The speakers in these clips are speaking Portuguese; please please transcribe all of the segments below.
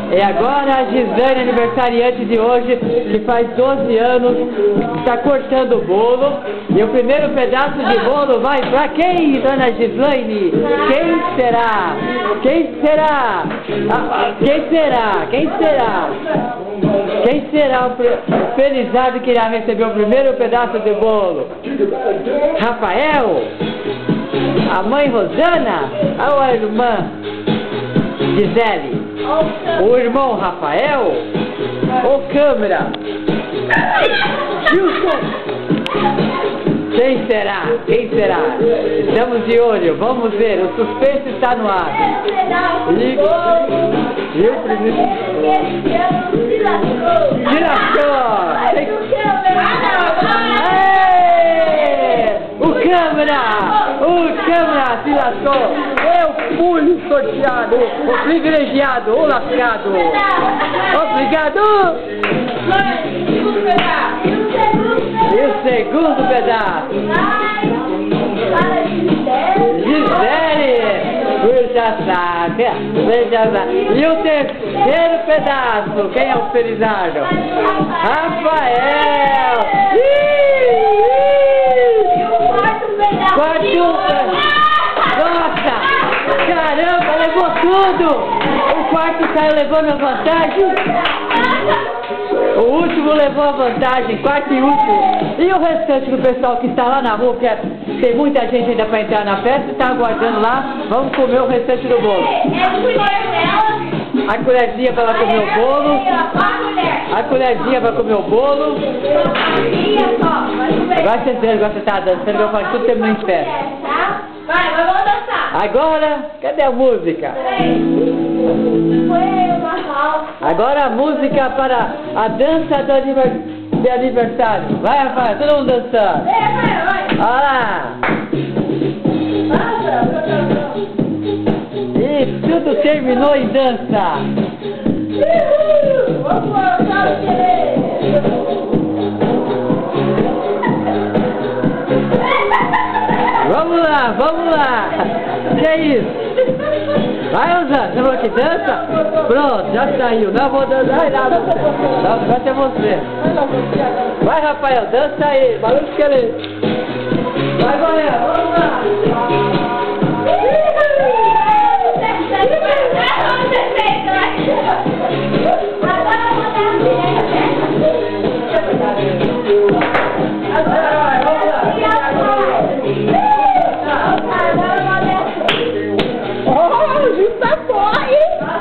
E agora a Gislane, aniversariante de hoje, que faz 12 anos, está cortando o bolo. E o primeiro pedaço de bolo vai para quem, dona Gislane? Quem será? Quem será? Quem será? Quem será? Quem será o felizardo que irá receber o primeiro pedaço de bolo? Rafael? A mãe Rosana? Ou a irmã Gisele? O irmão Rafael? Ou câmera? Gilson? Quem será? Quem será? Estamos de olho, vamos ver, o suspense está no ar. E o primeiro... O câmera se lascou! Eu fui sorteado, o privilegiado, o lascado! Obrigado! E o segundo pedaço? Gisele! Veja sabe! E o terceiro pedaço? Quem é o felizardo? Rafael! Quarto pedaço! Nossa! Caramba, levou tudo! O quarto saiu levando a vantagem! O último levou a vantagem, quarto e último. E o restante do pessoal que está lá na rua, porque tem muita gente ainda para entrar na festa, está aguardando lá, vamos comer o restante do bolo. A colherzinha para ela comer o bolo. A colherzinha para comer o bolo. Agora você está dançando, eu falo tudo terminou em festa. Vai, vamos dançar. Agora, cadê a música? Agora a música para a dança de aniversário. Vai, Rafael, todo mundo dançando. Olha lá. E tudo terminou em dança. Vamos lá, vamos lá. Que é isso? Vai, Rosana, você falou que dança? Pronto, já saiu. Não vou dançar. Ai, não, vai ser você. Vai, Rafael, dança aí. Barulho de esqueleto. Vai, Maria, vamos lá.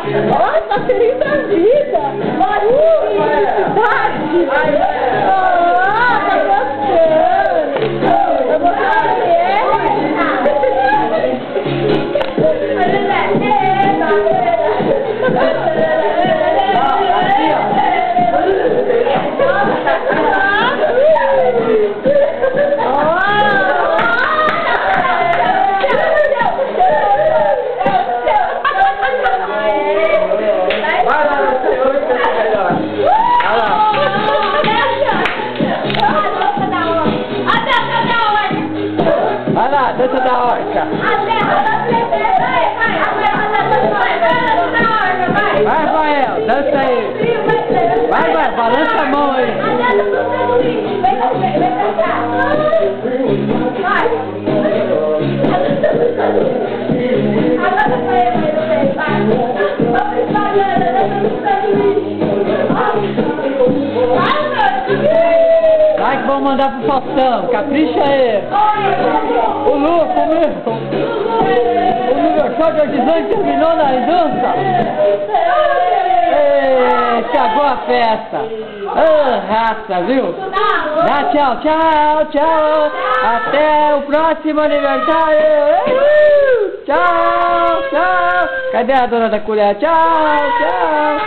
Nossa, feliz da vida! Felicidade! Tá gostando! Eu vou Vai lá, dança da orca. Vai, Rafael, dança aí. Vai, balança a mão aí. Vai que vão mandar pro Faustão, capricha aí. O louco mesmo. O aniversário da Gislane terminou na dança. Acabou a festa. Raça, viu? Dá tchau, tchau, tchau. Até o próximo aniversário. Tchau, tchau. Cadê a dona da colher? Tchau, tchau.